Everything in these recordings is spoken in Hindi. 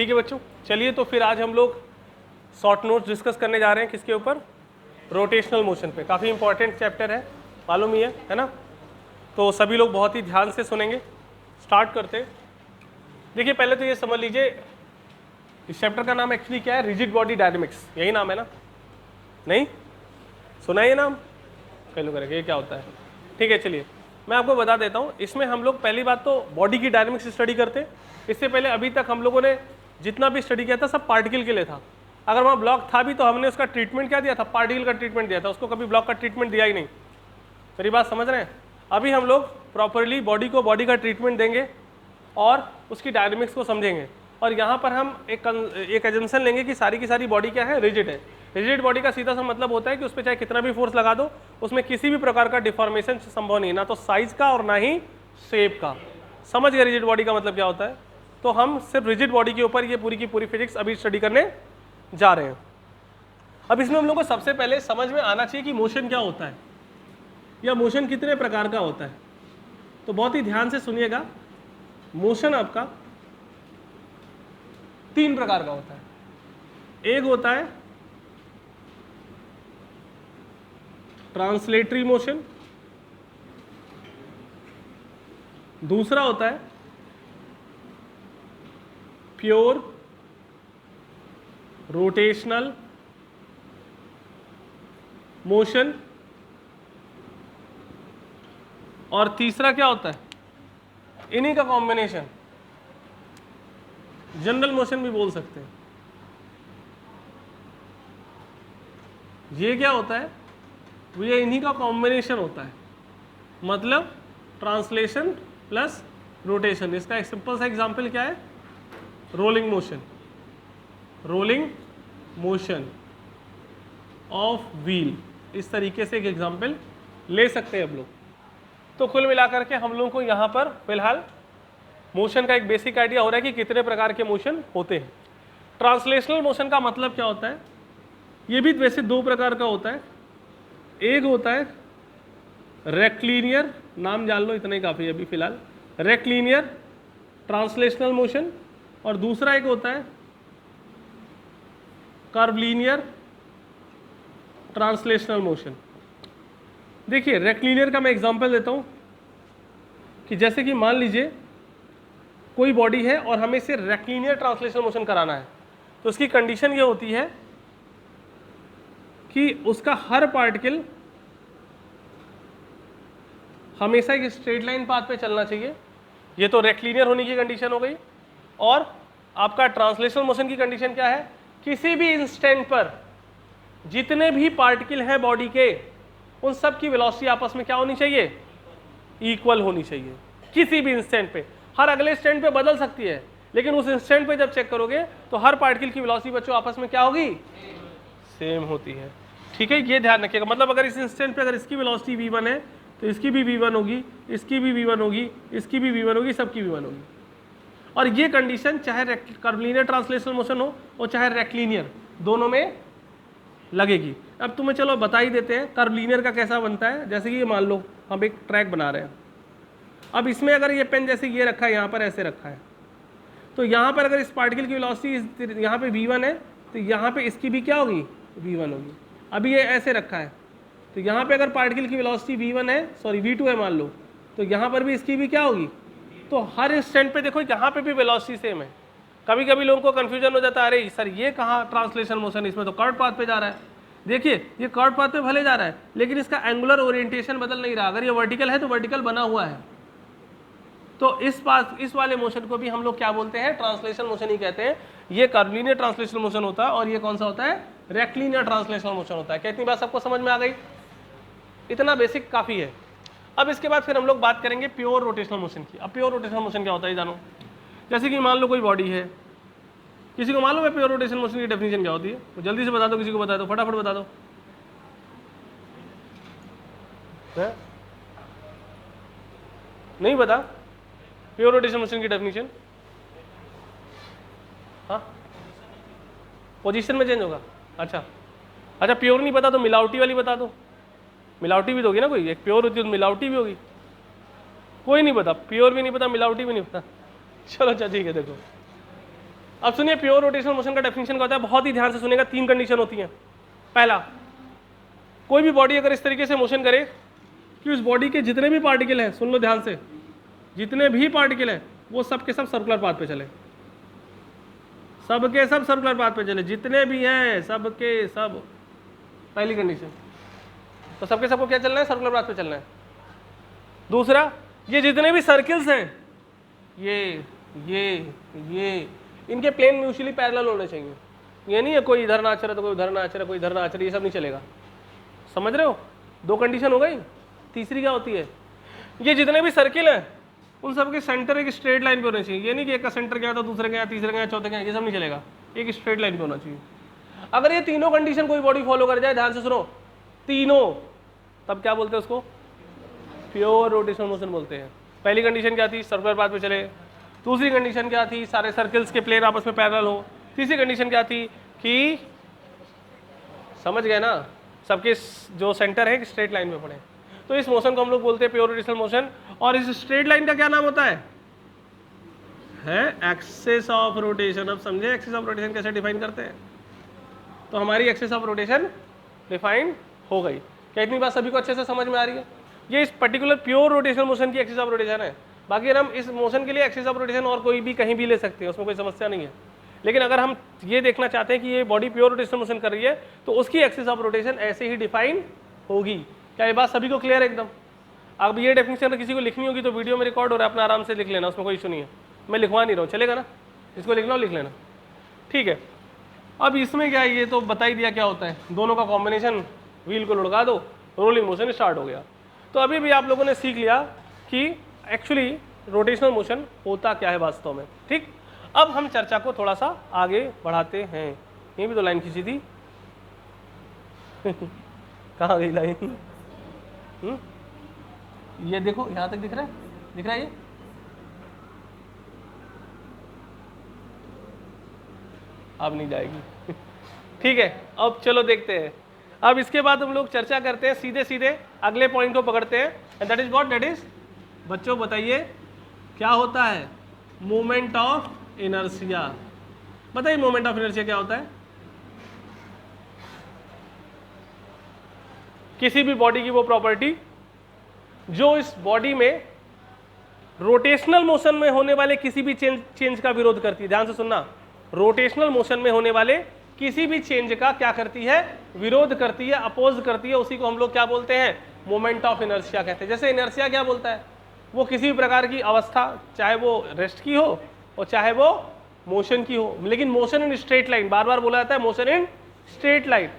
ठीक है बच्चों, चलिए तो फिर आज हम लोग शॉर्ट नोट्स डिस्कस करने जा रहे हैं किसके ऊपर, रोटेशनल मोशन पे। काफ़ी इंपॉर्टेंट चैप्टर है, मालूम ही है ना। तो सभी लोग बहुत ही ध्यान से सुनेंगे। स्टार्ट करते हैं। देखिए पहले तो ये समझ लीजिए इस चैप्टर का नाम एक्चुअली क्या है, रिजिड बॉडी डायनेमिक्स, यही नाम है ना? नहीं सुना ये नाम? कई लोग करेंगे ये क्या होता है। ठीक है चलिए मैं आपको बता देता हूँ। इसमें हम लोग पहली बात तो बॉडी की डायनेमिक्स स्टडी करते हैं। इससे पहले अभी तक हम लोगों ने जितना भी स्टडी किया था सब पार्टिकल के लिए था। अगर वहाँ ब्लॉक था भी तो हमने उसका ट्रीटमेंट क्या दिया था, पार्टिकल का ट्रीटमेंट दिया था, उसको कभी ब्लॉक का ट्रीटमेंट दिया ही नहीं। मेरी बात समझ रहे हैं? अभी हम लोग प्रॉपरली बॉडी को बॉडी का ट्रीटमेंट देंगे और उसकी डायनेमिक्स को समझेंगे। और यहाँ पर हम एक एजम्पशन लेंगे कि सारी की सारी बॉडी क्या है, रिजिड है। रिजिड बॉडी का सीधा सा मतलब होता है कि उस पर चाहे कितना भी फोर्स लगा दो उसमें किसी भी प्रकार का डिफॉर्मेशन संभव नहीं, ना तो साइज का और ना ही शेप का। समझ गए रिजिड बॉडी का मतलब क्या होता है? तो हम सिर्फ रिजिड बॉडी के ऊपर ये पूरी की पूरी फिजिक्स अभी स्टडी करने जा रहे हैं। अब इसमें हम लोग को सबसे पहले समझ में आना चाहिए कि मोशन क्या होता है या मोशन कितने प्रकार का होता है। तो बहुत ही ध्यान से सुनिएगा। मोशन आपका 3 प्रकार का होता है। एक होता है ट्रांसलेटरी मोशन, दूसरा होता है प्योर रोटेशनल मोशन, और तीसरा क्या होता है, इन्हीं का कॉम्बिनेशन, जनरल मोशन भी बोल सकते हैं। ये क्या होता है, ये इन्हीं का कॉम्बिनेशन होता है, मतलब ट्रांसलेशन प्लस रोटेशन। इसका एक सिंपल सा एग्जांपल क्या है, rolling motion, rolling motion of wheel. इस तरीके से एक एग्जांपल ले सकते हैं हम लोग। तो कुल मिलाकर के हम लोगों को यहाँ पर फिलहाल मोशन का एक बेसिक आइडिया हो रहा है कि कितने प्रकार के मोशन होते हैं। ट्रांसलेशनल मोशन का मतलब क्या होता है, ये भी वैसे 2 प्रकार का होता है। एक होता है रेक्टिलिनियर, नाम जान लो इतना ही काफ़ी है अभी फिलहाल, रेक्टिलिनियर ट्रांसलेशनल मोशन, और दूसरा एक होता है कर्वलीनियर ट्रांसलेशनल मोशन। देखिए रेक्टिलिनियर का मैं एग्जांपल देता हूँ कि जैसे कि मान लीजिए कोई बॉडी है और हमें इसे रेक्टिलिनियर ट्रांसलेशनल मोशन कराना है, तो उसकी कंडीशन ये होती है कि उसका हर पार्टिकल हमेशा एक स्ट्रेट लाइन पाथ पे चलना चाहिए। ये तो रेक्टिलिनियर होने की कंडीशन हो गई। और आपका ट्रांसलेशनल मोशन की कंडीशन क्या है, किसी भी इंस्टेंट पर जितने भी पार्टिकल हैं बॉडी के उन सब की वेलोसिटी आपस में क्या होनी चाहिए, इक्वल होनी चाहिए। किसी भी इंस्टेंट पे, हर अगले इंस्टेंट पे बदल सकती है, लेकिन उस इंस्टेंट पे जब चेक करोगे तो हर पार्टिकल की वेलोसिटी बच्चों आपस में क्या होगी, सेम होती है। ठीक है, ये ध्यान रखिएगा। मतलब अगर इस इंस्टेंट पे अगर इसकी वेलोसिटी v1 है तो इसकी भी v1 होगी, इसकी भी v1 होगी, इसकी भी v1 होगी, सबकी v1 होगी। और ये कंडीशन चाहे कर्वलीनियर ट्रांसलेशनल मोशन हो और चाहे रेक्टिलिनियर, दोनों में लगेगी। अब तुम्हें चलो बता ही देते हैं कर्वलीनियर का कैसा बनता है। जैसे कि ये मान लो हम एक ट्रैक बना रहे हैं। अब इसमें अगर ये पेन जैसे ये रखा है, यहाँ पर ऐसे रखा है, तो यहाँ पर अगर इस पार्टिकल की वेलोसिटी यहाँ पे v1 है तो यहाँ पे इसकी भी क्या होगी, v1 होगी। अभी ये ऐसे रखा है तो यहाँ पे अगर पार्टिकल की वेलोसिटी v1 है, सॉरी v2 है मान लो, तो यहाँ पर भी इसकी भी क्या होगी। तो हर इंस्टेंट पे देखो यहाँ पे भी वेलोसिटी सेम है। कभी कभी लोगों को कंफ्यूजन हो जाता है, अरे सर ये कहाँ ट्रांसलेशन मोशन, इसमें तो कर्व पाथ पे जा रहा है। देखिए ये कर्व पाथ पे भले जा रहा है लेकिन इसका एंगुलर ओरिएंटेशन बदल नहीं रहा। अगर ये वर्टिकल है तो वर्टिकल बना हुआ है। तो इस वाले मोशन को भी हम लोग क्या बोलते हैं, ट्रांसलेशन मोशन ही कहते हैं। ये कर्वलीनियर ट्रांसलेशनल मोशन होता है और ये कौन सा होता है, रेक्टिलिनियर ट्रांसलेशनल मोशन होता है। क्या इतनी बात सबको समझ में आ गई? इतना बेसिक काफ़ी है। अब इसके बाद फिर हम लोग बात करेंगे प्योर रोटेशनल मोशन की। अब प्योर रोटेशनल मोशन क्या होता है जानो। जैसे कि मान लो कोई बॉडी है, किसी को मालूम है प्योर रोटेशनल मोशन की डेफिनेशन क्या होती है? तो जल्दी से बता दो, किसी को बता दो, फटाफट बता दो। नहीं बता प्योर रोटेशनल मोशन की डेफिनेशन? हाँ, पोजीशन में चेंज होगा। अच्छा अच्छा, प्योर नहीं पता तो मिलावटी वाली बता दो। मिलावटी भी दोगी ना कोई, एक प्योर होती है तो मिलावटी भी होगी। कोई नहीं पता, प्योर भी नहीं पता, मिलावटी भी नहीं पता। चलो अच्छा ठीक है, देखो अब सुनिए प्योर रोटेशनल मोशन का डेफिनेशन क्या होता है, बहुत ही ध्यान से सुनेगा। 3 कंडीशन होती हैं। पहला, कोई भी बॉडी अगर इस तरीके से मोशन करे कि उस बॉडी के जितने भी पार्टिकल हैं, सुन लो ध्यान से, जितने भी पार्टिकल हैं वो सब के सब सर्कुलर पाथ पे चले, सब के सब सर्कुलर पाथ पे चले, जितने भी हैं सब के सब। पहली कंडीशन, तो सबके सबको क्या चलना है, सर्कुलर पाथ पे चलना है। दूसरा, ये जितने भी सर्किल्स हैं, ये इनके प्लेन म्यूचुअली पैरेलल होने चाहिए। ये नहीं है कोई इधर नाच रहा तो कोई उधर नाच रहा, कोई इधर नाच रहा, ये सब नहीं चलेगा। समझ रहे हो? 2 कंडीशन हो गई। तीसरी क्या होती है, ये जितने भी सर्किल हैं उन सब के सेंटर एक स्ट्रेट लाइन पे होने चाहिए। ये नहीं कि एक का सेंटर गया तो दूसरे गया, तीसरे गया, चौथे गया, ये सब नहीं चलेगा, एक स्ट्रेट लाइन पे होना चाहिए। अगर ये तीनों कंडीशन कोई बॉडी फॉलो कर जाए, ध्यान से सुनो, तीनों, तब क्या बोलते हैं उसको, प्योर रोटेशनल मोशन बोलते हैं। पहली कंडीशन क्या थी, सर्कुलर पाथ पे चले। दूसरी कंडीशन क्या थी, सारे सर्कल्स के प्लेन आपस में पैरेलल हो। तीसरी कंडीशन क्या थी कि, समझ गए ना, सबके जो सेंटर है स्ट्रेट लाइन में पड़े। तो इस मोशन को हम लोग बोलते हैं प्योर रोटेशनल मोशन। और इस स्ट्रेट लाइन का क्या नाम होता है एक्सिस ऑफ रोटेशन। अब समझे एक्सिस ऑफ रोटेशन कैसे डिफाइन करते हैं। तो हमारी एक्सिस ऑफ रोटेशन डिफाइन हो गई। क्या इतनी बात सभी को अच्छे से समझ में आ रही है? ये इस पर्टिकुलर प्योर रोटेशनल मोशन की एक्सिस ऑफ रोटेशन है। बाकी अगर हम इस मोशन के लिए एक्सिस ऑफ रोटेशन और कोई भी कहीं भी ले सकते हैं, उसमें कोई समस्या नहीं है। लेकिन अगर हम ये देखना चाहते हैं कि ये बॉडी प्योर रोटेशनल मोशन कर रही है तो उसकी एक्सिस ऑफ रोटेशन ऐसे ही डिफाइन होगी। क्या ये बात सभी को क्लियर है एकदम? अब ये डेफिनेशन अगर किसी को लिखनी होगी तो वीडियो में रिकॉर्ड हो रहा है, अपना आराम से लिख लेना, उसमें कोई इशू नहीं है। मैं लिखवा नहीं रहा हूँ, चलेगा ना? इसको लिखना हो लिख लेना, ठीक है। अब इसमें क्या है, ये तो बता ही दिया क्या होता है। दोनों का कॉम्बिनेशन, व्हील को लुढ़का दो, रोलिंग मोशन स्टार्ट हो गया। तो अभी भी आप लोगों ने सीख लिया कि एक्चुअली रोटेशनल मोशन होता क्या है वास्तव में, ठीक। अब हम चर्चा को थोड़ा सा आगे बढ़ाते हैं। ये भी तो लाइन खींची थी कहाँ गई लाइन? ये देखो यहाँ तक दिख रहा है, दिख रहा है ये? अब नहीं जाएगी ठीक है। अब चलो देखते हैं। अब इसके बाद हम लोग चर्चा करते हैं, सीधे सीधे अगले पॉइंट को पकड़ते हैं। And that is what, that is, बच्चों बताइए क्या होता है? Moment of inertia. बताइए मोमेंट ऑफ इनर्शिया क्या होता है? किसी भी बॉडी की वो प्रॉपर्टी जो इस बॉडी में रोटेशनल मोशन में होने वाले किसी भी चेंज का विरोध करती है। ध्यान से सुनना, रोटेशनल मोशन में होने वाले किसी भी चेंज का क्या करती है? विरोध करती है, अपोज करती है। उसी को हम लोग क्या बोलते हैं? मोमेंट ऑफ इनर्शिया कहते हैं। जैसे इनर्शिया क्या बोलता है? वो किसी भी प्रकार की अवस्था, चाहे वो रेस्ट की हो और चाहे वो मोशन की हो, लेकिन मोशन इन स्ट्रेट लाइन, बार बार बोला जाता है मोशन इन स्ट्रेट लाइन।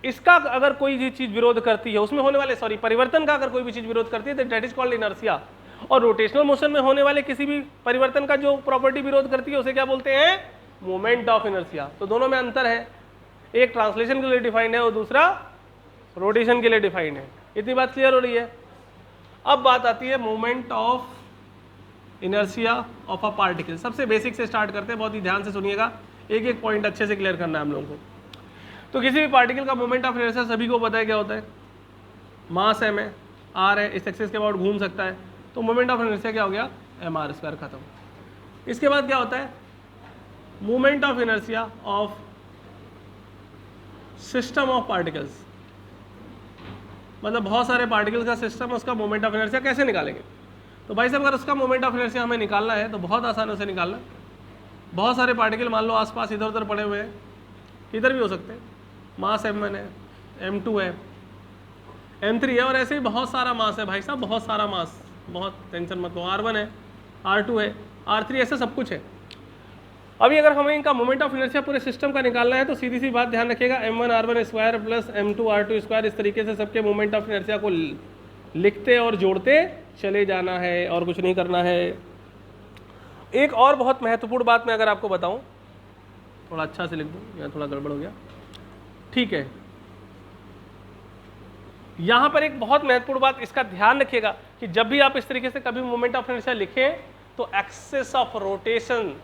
इसका अगर कोई भी चीज विरोध करती है, उसमें होने वाले परिवर्तन का अगर कोई भी चीज विरोध करती है तो दैट इज कॉल्ड इनर्शिया। और रोटेशनल मोशन में होने वाले किसी भी परिवर्तन का जो प्रॉपर्टी विरोध करती है उसे क्या बोलते हैं? Moment of inertia. तो दोनों में अंतर है, एक ट्रांसलेशन के लिए डिफाइंड है और दूसरा रोटेशन के लिए डिफाइंड है। इतनी बात क्लियर हो रही है? अब बात आती है moment of inertia of a particle. सबसे बेसिक से स्टार्ट करते हैं, बहुत ही ध्यान से सुनिएगा, एक एक पॉइंट अच्छे से क्लियर करना है हम लोगों को। तो किसी भी पार्टिकल का मोमेंट ऑफ इनर्शिया सभी को पता है क्या होता है? मास m है, r है, इस एक्सिस के अबाउट घूम सकता है, तो मोमेंट ऑफ इनर्शिया क्या हो गया? mr², खत्म। इसके बाद क्या होता है? Moment of inertia of system of particles, मतलब बहुत सारे पार्टिकल्स का सिस्टम, उसका मोमेंट ऑफ इनर्शिया कैसे निकालेंगे? तो भाई साहब अगर उसका मोमेंट ऑफ इनर्शिया हमें निकालना है तो बहुत आसान है उसे निकालना। बहुत सारे पार्टिकल मान लो आसपास इधर उधर पड़े हुए हैं, इधर भी हो सकते हैं, मास m1 है, m2 है, m3 है, और ऐसे ही बहुत सारा मास है भाई साहब, बहुत सारा मास, बहुत टेंशन मत लो, r1 है, r2 है, r3, ऐसे सब कुछ है। अभी अगर हमें इनका मोमेंट ऑफ इनर्शिया पूरे सिस्टम का निकालना है तो सीधी सी बात ध्यान रखिएगा, m1r1² प्लस m2r2², इस तरीके से सबके मोमेंट ऑफ इनर्शिया को लिखते और जोड़ते चले जाना है और कुछ नहीं करना है। एक और बहुत महत्वपूर्ण बात मैं अगर आपको बताऊं, थोड़ा अच्छा से लिख दूं, यहाँ थोड़ा गड़बड़ हो गया, ठीक है। यहाँ पर एक बहुत महत्वपूर्ण बात, इसका ध्यान रखिएगा कि जब भी आप इस तरीके से कभी मोमेंट ऑफ इनर्शिया लिखें तो axis of rotation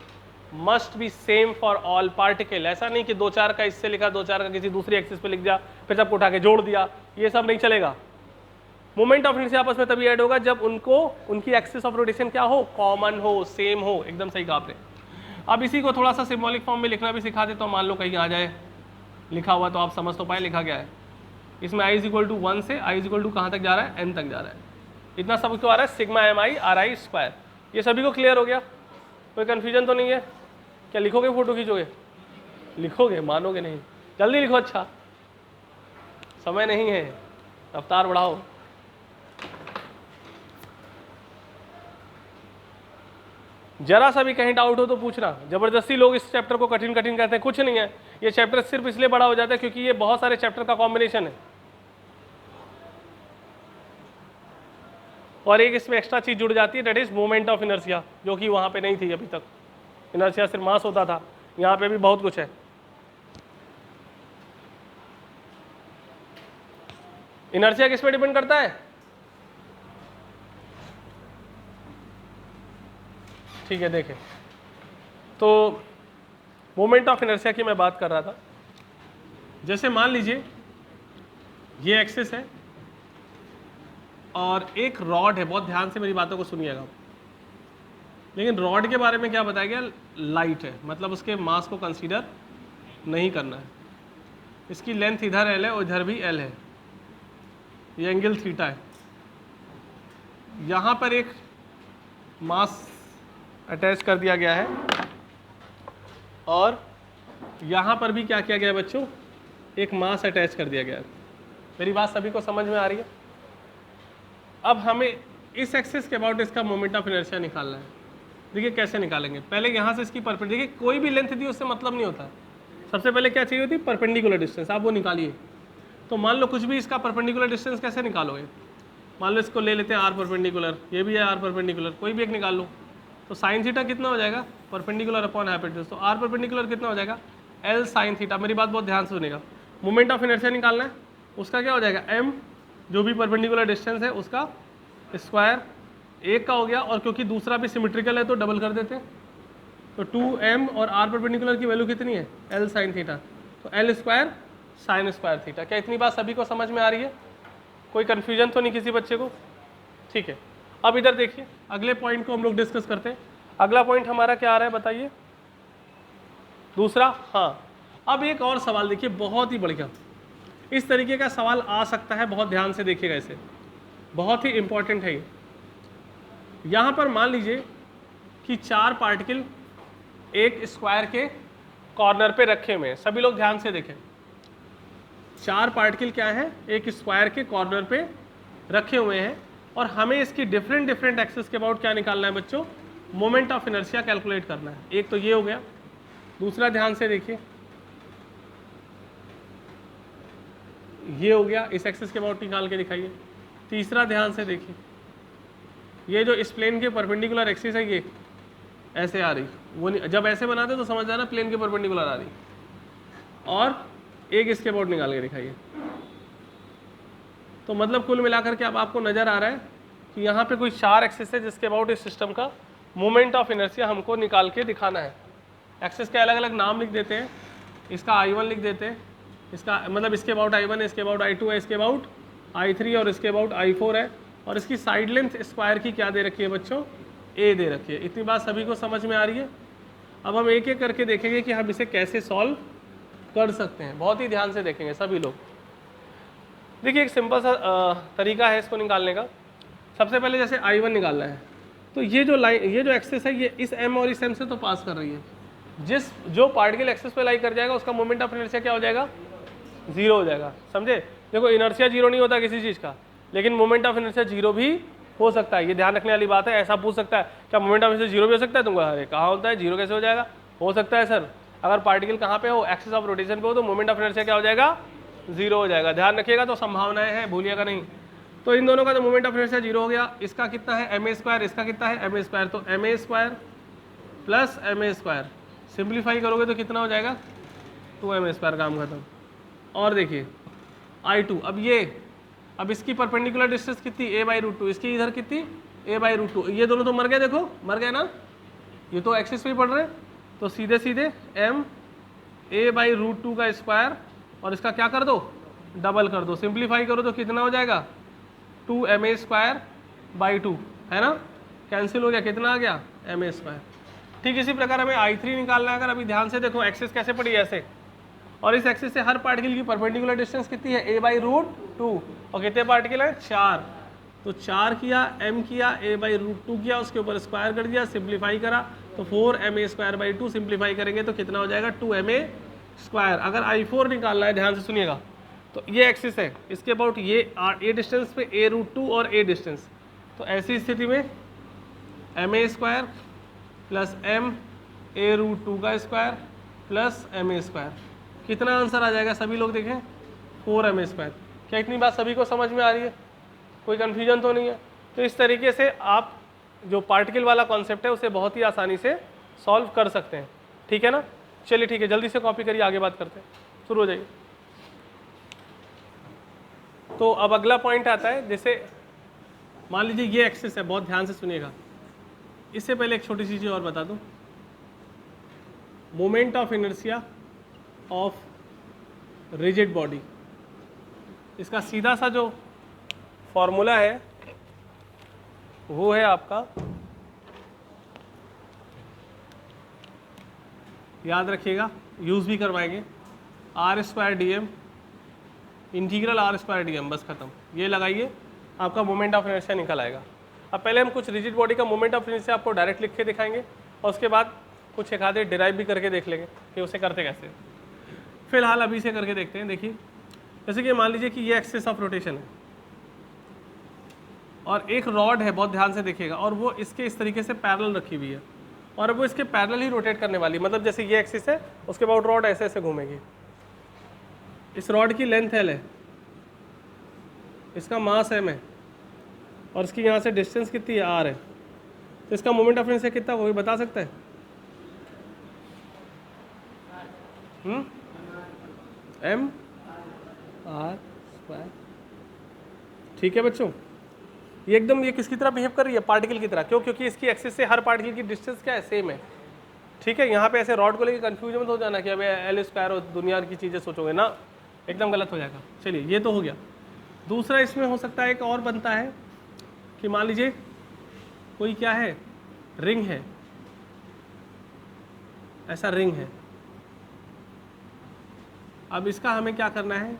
must be same for all particle. ऐसा नहीं कि 2-4 का इससे लिखा, 2-4 का किसी दूसरी एक्सिस पे लिख दिया, फिर सबको उठा के जोड़ दिया, ये सब नहीं चलेगा। मोमेंट ऑफ इनर्शिया आपस में तभी ऐड होगा जब उनकी एक्सिस ऑफ रोटेशन क्या हो? कॉमन हो, सेम हो। एकदम सही कहा आपने। अब इसी को थोड़ा सा सिंबॉलिक फॉर्म में लिखना भी सिखा दे, तो मान लो कहीं आ जाए लिखा हुआ तो आप समझ तो पाए लिखा क्या है। इसमें i इज इक्वल टू 1 से i इज इक्वल टू कहाँ तक जा रहा है, n तक जा रहा है। इतना सब क्यों आ रहा है, सिग्मा mi ri स्क्वायर। ये सभी को क्लियर हो गया, कोई कन्फ्यूजन तो नहीं है? क्या लिखोगे, फोटो खींचोगे? लिखोगे, मानोगे नहीं? जल्दी लिखो, अच्छा समय नहीं है, रफ्तार बढ़ाओ। जरा सा भी कहीं डाउट हो तो पूछना। जबरदस्ती लोग इस चैप्टर को कठिन कठिन कहते हैं, कुछ नहीं है। ये चैप्टर सिर्फ इसलिए बड़ा हो जाता है क्योंकि ये बहुत सारे चैप्टर का कॉम्बिनेशन है। और एक इसमें एक्स्ट्रा चीज जुड़ जाती है, that is moment of inertia, जो कि वहां पे नहीं थी अभी तक। इनर्शिया सिर्फ मास होता था, यहाँ पे भी बहुत कुछ है। इनर्शिया किस पे डिपेंड करता है? ठीक है, देखें तो मोमेंट ऑफ इनर्शिया की मैं बात कर रहा था। जैसे मान लीजिए ये एक्सिस है और एक रॉड है, बहुत ध्यान से मेरी बातों को सुनिएगा। लेकिन रॉड के बारे में क्या बताया गया, लाइट है, मतलब उसके मास को कंसीडर नहीं करना है। इसकी लेंथ इधर l है और इधर भी l है, ये एंगल थीटा है। यहाँ पर एक मास अटैच कर दिया गया है और यहाँ पर भी क्या किया गया है बच्चों, एक मास अटैच कर दिया गया है। मेरी बात सभी को समझ में आ रही है? अब हमें इस एक्सिस के अबाउट इसका मोमेंट ऑफ इनर्शिया निकालना है। देखिए कैसे निकालेंगे, पहले यहाँ से इसकी परपेंडिकुलर, देखिए कोई भी लेंथ दी उससे मतलब नहीं होता। सबसे पहले क्या चाहिए होती, परपेंडिकुलर डिस्टेंस, आप वो निकालिए। तो मान लो कुछ भी इसका परपेंडिकुलर डिस्टेंस कैसे निकालोगे, मान लो इसको ले लेते हैं आर परपेंडिकुलर, ये भी है आर परपेंडिकुलर, कोई भी एक निकाल लो। तो साइन थीटा कितना हो जाएगा, परपेंडिकुलर अपॉन हाइपोटेन्यूज, तो आर परपेंडिकुलर कितना हो जाएगा, एल साइन थीटा। मेरी बात बहुत ध्यान से सुनेगा। मोमेंट ऑफ इनर्शिया निकालना है, उसका क्या हो जाएगा, एम, जो भी परपेंडिकुलर डिस्टेंस है उसका स्क्वायर, एक का हो गया, और क्योंकि दूसरा भी सिमेट्रिकल है तो डबल कर देते हैं। तो 2m और आर परपेंडिकुलर की वैल्यू कितनी है, एल साइन थीटा, तो L square sine square theta. क्या इतनी बात सभी को समझ में आ रही है? कोई कन्फ्यूजन तो नहीं किसी बच्चे को? ठीक है, अब इधर देखिए, अगले पॉइंट को हम लोग डिस्कस करते हैं। अगला पॉइंट हमारा क्या आ रहा है बताइए, दूसरा। हाँ, अब एक और सवाल देखिए, बहुत ही बढ़िया, इस तरीके का सवाल आ सकता है, बहुत ध्यान से देखिएगा, इसे बहुत ही इंपॉर्टेंट है ये। यहाँ पर मान लीजिए कि 4 पार्टिकल एक स्क्वायर के कॉर्नर पे रखे हुए हैं। सभी लोग ध्यान से देखें, 4 पार्टिकल क्या है, एक स्क्वायर के कॉर्नर पे रखे हुए हैं, और हमें इसकी डिफरेंट एक्सिस के अबाउट क्या निकालना है बच्चों, मोमेंट ऑफ इनर्शिया कैलकुलेट करना है। एक तो ये हो गया, दूसरा ध्यान से देखिए ये हो गया, इस एक्सिस के अबाउट निकाल के दिखाइए। तीसरा ध्यान से देखिए, ये जो इस प्लेन के परपेंडिकुलर एक्सिस है ये ऐसे आ रही, वो नहीं, जब ऐसे बनाते तो समझ जाना प्लेन के परपेंडिकुलर आ रही, और एक इसके अबाउट निकाल के दिखाइए। तो मतलब कुल मिलाकर के अब आपको नजर आ रहा है कि यहाँ पे कोई 4 एक्सिस है जिसके अबाउट इस सिस्टम का मोमेंट ऑफ इनर्शिया हमको निकाल के दिखाना है। एक्सिस के अलग अलग नाम लिख देते हैं, इसका I1 लिख देते हैं, इसका मतलब इसके अबाउट I1 है, इसके अबाउट I2 है, इसके अबाउट I3 और इसके अबाउट I4 है, और इसकी साइड लेंथ स्क्वायर की क्या दे रखी है बच्चों, A दे रखी है। इतनी बात सभी को समझ में आ रही है? अब हम एक एक करके देखेंगे कि हम इसे कैसे सॉल्व कर सकते हैं, बहुत ही ध्यान से देखेंगे सभी लोग। देखिए एक सिंपल सा तरीका है इसको निकालने का। सबसे पहले जैसे I1 निकालना है, तो ये जो लाइन, ये जो एक्सिस है ये इस M और इस M से तो पास कर रही है। जो पार्टिकल एक्सिस पे लाई कर जाएगा उसका मोमेंट ऑफ इनर्शिया क्या हो जाएगा, 0 हो जाएगा। समझे? देखो इनर्शिया 0 नहीं होता किसी चीज़ का, लेकिन मोमेंट ऑफ इनर्शिया 0 भी हो सकता है, ये ध्यान रखने वाली बात है। ऐसा पूछ सकता है क्या मोमेंट ऑफ इनर्शिया 0 भी हो सकता है, तुमको अरे कहाँ होता है 0 कैसे हो जाएगा, हो सकता है सर। अगर पार्टिकल कहाँ पे हो, एक्सिस ऑफ रोटेशन पे हो, तो मोमेंट ऑफ इनर्शिया क्या हो जाएगा, 0 हो जाएगा। ध्यान रखिएगा, तो संभावनाएं हैं, भूलिएगा नहीं। तो इन दोनों का जो मोमेंट ऑफ इनर्शिया 0 हो गया, इसका कितना है ma स्क्वायर, इसका कितना है ma स्क्वायर, तो ma square plus ma square, simplify करोगे तो कितना हो जाएगा, 2ma स्क्वायर, काम खत्म। और देखिए I2, अब इसकी परपेंडिकुलर डिस्टेंस कितनी, a/√2, इसकी इधर कितनी, a/√2, ये दोनों तो मर गए, देखो मर गए ना, ये तो एक्सिस पे ही पड़ रहे हैं, तो सीधे सीधे m a/√2 का स्क्वायर, और इसका क्या कर दो, डबल कर दो, सिंप्लीफाई करो तो कितना हो जाएगा, 2ma² बाई 2, है ना, कैंसिल हो गया, कितना आ गया ma²। ठीक इसी प्रकार हमें I3 निकालना है। अगर अभी ध्यान से देखो एक्सिस कैसे पड़ी है ऐसे, और इस एक्सिस से हर पार्टिकल की परपेंडिकुलर डिस्टेंस कितनी है a/√2, और कितने पार्टिकल हैं 4, तो 4 किया, m किया, a/√2 किया, उसके ऊपर स्क्वायर कर दिया, सिंप्लीफाई करा तो 4ma²/2 सिंप्लीफाई करेंगे तो कितना हो जाएगा 2ma²। अगर I4 निकालना है, ध्यान से सुनिएगा, तो ये एक्सिस है, इसके अबाउट ये a डिस्टेंस पे a√2 और a डिस्टेंस, तो ऐसी स्थिति में ma² प्लस m a√2 का स्क्वायर प्लस ma², कितना आंसर आ जाएगा सभी लोग देखें 4ma²। क्या इतनी बात सभी को समझ में आ रही है? कोई कन्फ्यूजन तो नहीं है? तो इस तरीके से आप जो पार्टिकल वाला कॉन्सेप्ट है उसे बहुत ही आसानी से सॉल्व कर सकते हैं। ठीक है ना? चलिए ठीक है, जल्दी से कॉपी करिए, आगे बात करते हैं, शुरू हो जाइए। तो अब अगला पॉइंट आता है, जैसे मान लीजिए ये एक्सिस है, बहुत ध्यान से सुनिएगा। इससे पहले एक छोटी सी चीज़ और बता दूं, moment of inertia of rigid body, इसका सीधा सा जो फॉर्मूला है वो है आपका, याद रखिएगा, यूज़ भी करवाएंगे, r²dm इंटीग्रल r²dm, बस खत्म। ये लगाइए, आपका मोमेंट ऑफ इनर्शिया निकल आएगा। अब पहले हम कुछ रिजिड बॉडी का मोमेंट ऑफ इनर्शिया आपको डायरेक्ट लिख के दिखाएंगे, और उसके बाद कुछ एक आधे डिराइव भी करके देख लेंगे कि उसे करते कैसे। फिलहाल अभी से करके देखते हैं। देखिए, जैसे कि मान लीजिए कि ये एक्सिस ऑफ रोटेशन है और एक रॉड है, बहुत ध्यान से देखिएगा, और वो इसके इस तरीके से पैरेलल रखी हुई है, और वो इसके पैरेलल ही रोटेट करने वाली, मतलब जैसे ये एक्सिस है उसके बाद रॉड ऐसे ऐसे घूमेगी। इस रॉड की लेंथ L है, इसका मास M है, और इसकी यहाँ से डिस्टेंस कितनी है R है, तो इसका मोमेंट ऑफ इनर्शिया कितना कोई बता सकता है? m/r²। ठीक है बच्चों, ये एकदम ये किसकी तरह बिहेव कर रही है? पार्टिकल की तरह। क्यों? क्योंकि इसकी एक्सिस से हर पार्टिकल की डिस्टेंस क्या है? सेम है। ठीक है, यहाँ पे ऐसे रॉड को लेकर कंफ्यूजन मत हो जाना कि अबे L² और दुनिया की चीज़ें सोचोगे ना, एकदम गलत हो जाएगा। चलिए, ये तो हो गया। दूसरा इसमें हो सकता है, एक और बनता है कि मान लीजिए कोई क्या है, रिंग है, ऐसा रिंग है। अब इसका हमें क्या करना है?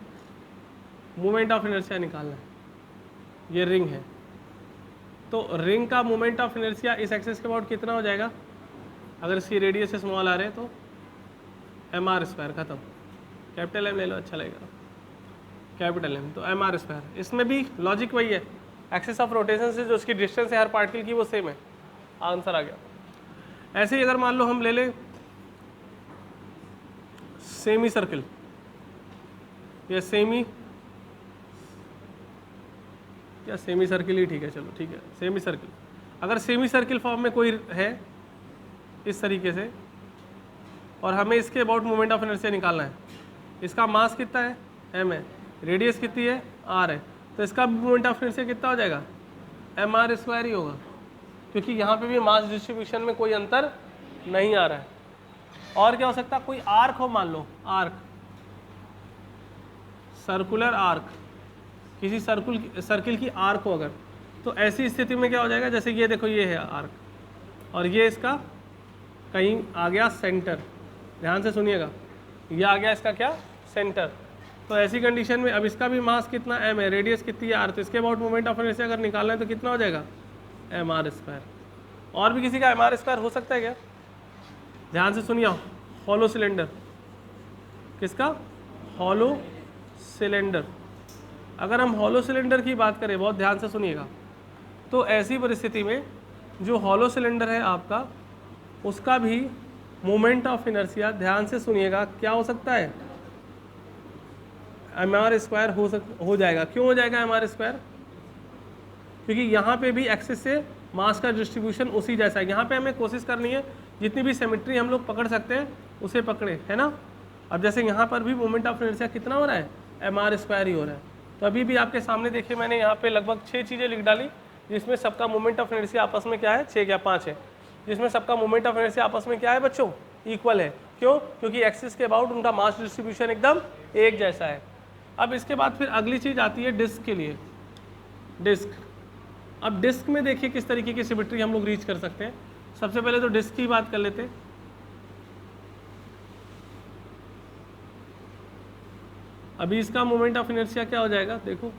मोमेंट ऑफ इनर्शिया निकालना है। ये रिंग है, तो रिंग का मोमेंट ऑफ इनर्शिया इस एक्सिस के अबाउट कितना हो जाएगा? अगर इसकी रेडियस से स्मॉल आ रहे हैं तो mr², खत्म। कैपिटल M ले लो, अच्छा लगेगा, कैपिटल M, तो mr²। इसमें भी लॉजिक वही है, एक्सिस ऑफ रोटेशन से जो उसकी डिस्टेंस है हर पार्टिकल की वो सेम है, आंसर आ गया। ऐसे ही अगर मान लो हम ले लें सेमी सर्किल, या सेमी सर्किल ही ठीक है, चलो ठीक है, सेमी सर्किल। अगर सेमी सर्किल फॉर्म में कोई है इस तरीके से, और हमें इसके अबाउट मोमेंट ऑफ इनर्शिया निकालना है, इसका मास कितना है? m है, रेडियस कितनी है? r है, तो इसका मोमेंट ऑफ इनर्शिया कितना हो जाएगा? mr² ही होगा, क्योंकि यहाँ पे भी मास डिस्ट्रीब्यूशन में कोई अंतर नहीं आ रहा है। और क्या हो सकता है? कोई आर्क हो, मान लो आर्क, सर्कुलर आर्क, किसी सर्किल की आर्क हो अगर, तो ऐसी स्थिति में क्या हो जाएगा? जैसे ये देखो, ये है आर्क, और ये इसका कहीं आ गया सेंटर, ध्यान से सुनिएगा, ये आ गया इसका क्या? सेंटर। तो ऐसी कंडीशन में अब इसका भी मास कितना m है, रेडियस कितनी है r, तो इसके अबाउट मोमेंट ऑफ इनर्शिया अगर निकालना है तो कितना हो जाएगा? mr²। और भी किसी का mr² हो सकता है क्या? ध्यान से सुनिए, हॉलो सिलेंडर, किसका? Hollow cylinder. अगर हम हॉलो सिलेंडर की बात करें, बहुत ध्यान से सुनिएगा, तो ऐसी परिस्थिति में जो हॉलो सिलेंडर है आपका, उसका भी मोमेंट ऑफ इनर्शिया, ध्यान से सुनिएगा, क्या हो सकता है? mr² हो जाएगा। क्यों हो जाएगा mr²? क्योंकि यहाँ पे भी एक्सिस से मास का डिस्ट्रीब्यूशन उसी जैसा है। यहाँ पे हमें कोशिश करनी है जितनी भी सिमेट्री हम लोग पकड़ सकते हैं उसे पकड़े, है ना। अब जैसे यहाँ पर भी मोमेंट ऑफ इनर्शिया कितना हो रहा है? mr² ही हो रहा है। तो अभी भी आपके सामने देखिए, मैंने यहाँ पे लगभग 6 चीज़ें लिख डाली, जिसमें सबका मोमेंट ऑफ इनर्शिया आपस में क्या है? 6 या 5 है, जिसमें सबका मोमेंट ऑफ इनर्शिया आपस में क्या है बच्चों? इक्वल है। क्यों? क्योंकि एक्सिस के अबाउट उनका मास डिस्ट्रीब्यूशन एकदम एक जैसा है। अब इसके बाद फिर अगली चीज़ आती है डिस्क के लिए, डिस्क। अब डिस्क में देखिए किस तरीके की सिमेट्री हम लोग रीच कर सकते हैं। सबसे पहले तो डिस्क की बात कर लेते हैं। अभी इसका मोमेंट ऑफ इनर्शिया क्या हो जाएगा, देखो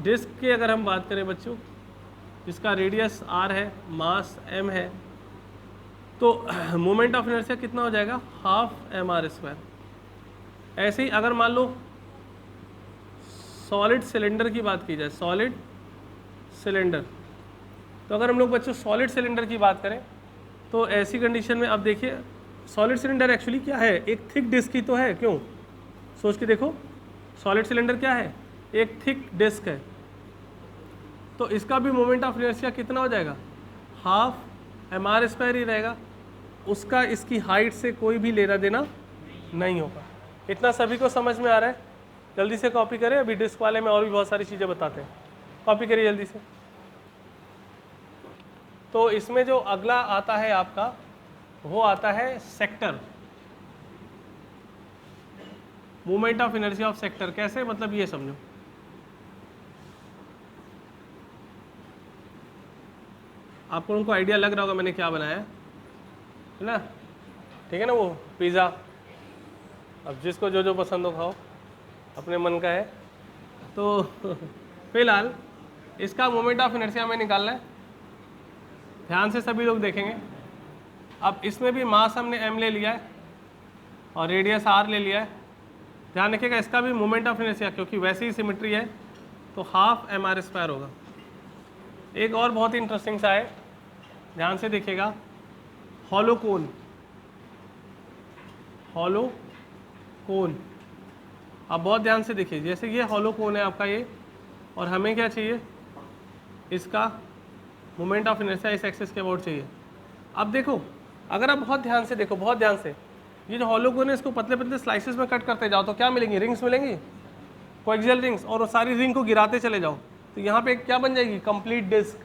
डिस्क की अगर हम बात करें बच्चों, जिसका रेडियस r है, मास m है, तो मोमेंट ऑफ इनर्शिया कितना हो जाएगा, हाफ mr²। ऐसे ही अगर मान लो सॉलिड सिलेंडर की बात की जाए, सॉलिड सिलेंडर, तो अगर हम लोग बच्चों सॉलिड सिलेंडर की बात करें तो ऐसी कंडीशन में अब देखिए सॉलिड सिलेंडर एक्चुअली क्या है, एक थिक डिस्क ही तो है, क्यों सोच के देखो, सॉलिड सिलेंडर क्या है, एक थिक डिस्क है, तो इसका भी मोमेंट ऑफ इनर्शिया कितना हो जाएगा, हाफ mr² ही रहेगा, उसका इसकी हाइट से कोई भी लेना देना नहीं होगा। इतना सभी को समझ में आ रहा है? जल्दी से कॉपी करें, अभी डिस्क वाले में और भी बहुत सारी चीज़ें बताते हैं, कॉपी करिए जल्दी से। तो इसमें जो अगला आता है आपका, वो आता है sector, moment of inertia of sector. कैसे, मतलब ये समझो, आपको उनको आइडिया लग रहा होगा मैंने क्या बनाया है ना, ठीक है ना, वो पिज़्ज़ा, अब जिसको जो जो पसंद हो खाओ, अपने मन का है। तो फिलहाल इसका मोमेंट ऑफ इनर्शिया हमें निकालना है, ध्यान से सभी लोग देखेंगे। अब इसमें भी मास हमने m ले लिया है और रेडियस r ले लिया है, ध्यान रखिएगा इसका भी मोमेंट ऑफ इनर्शिया, क्योंकि वैसे ही सिमेट्री है, तो हाफ mr² होगा। एक और बहुत ही इंटरेस्टिंग सा है, ध्यान से देखिएगा, हॉलो कोन, हॉलो कोन। आप बहुत ध्यान से देखिए, जैसे ये हॉलो कोन है आपका ये, और हमें क्या चाहिए, इसका मोमेंट ऑफ इनर्शिया इस एक्सिस के अबाउट चाहिए। अब देखो, अगर आप बहुत ध्यान से देखो, बहुत ध्यान से, ये जो हॉलो कोन है इसको पतले पतले स्लाइसेस में कट करते जाओ तो क्या मिलेंगी, रिंग्स मिलेंगी, कोएक्सियल रिंग्स, और वो सारी रिंग को गिराते चले जाओ तो यहाँ पे क्या बन जाएगी, कंप्लीट डिस्क।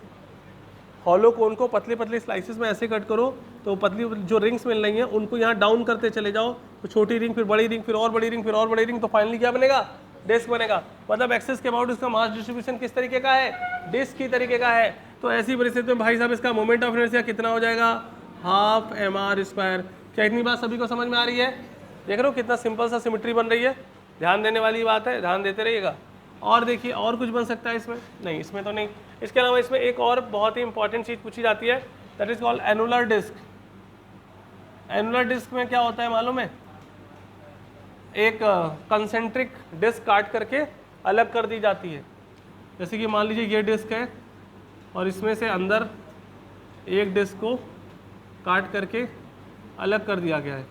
हॉलो कोन को पतले पतले स्लाइसेस में ऐसे कट करो तो पतली जो रिंग्स मिल रही हैं उनको यहाँ डाउन करते चले जाओ, तो छोटी रिंग, फिर बड़ी रिंग, फिर और बड़ी रिंग, फिर और बड़ी रिंग, तो फाइनली क्या बनेगा, डिस्क बनेगा। मतलब एक्सिस के अबाउट इसका मास डिस्ट्रीब्यूशन किस तरीके का है, डिस्क की तरीके का है। तो ऐसी परिस्थिति में भाई साहब इसका मोमेंट ऑफ इनर्शिया कितना हो जाएगा, हाफ mr²। क्या इतनी बात सभी को समझ में आ रही है? देख रहे हो कितना सिंपल सा सिमेट्री बन रही है, ध्यान देने वाली बात है, ध्यान देते रहिएगा। और देखिए और कुछ बन सकता है इसमें, नहीं इसमें तो नहीं। इसके अलावा इसमें एक और बहुत ही इंपॉर्टेंट चीज़ पूछी जाती है, that is called annular disc. Annular disc में क्या होता है मालूम है, एक कंसेंट्रिक डिस्क काट करके अलग कर दी जाती है। जैसे कि मान लीजिए ये डिस्क है और इसमें से अंदर एक डिस्क को काट करके अलग कर दिया गया है,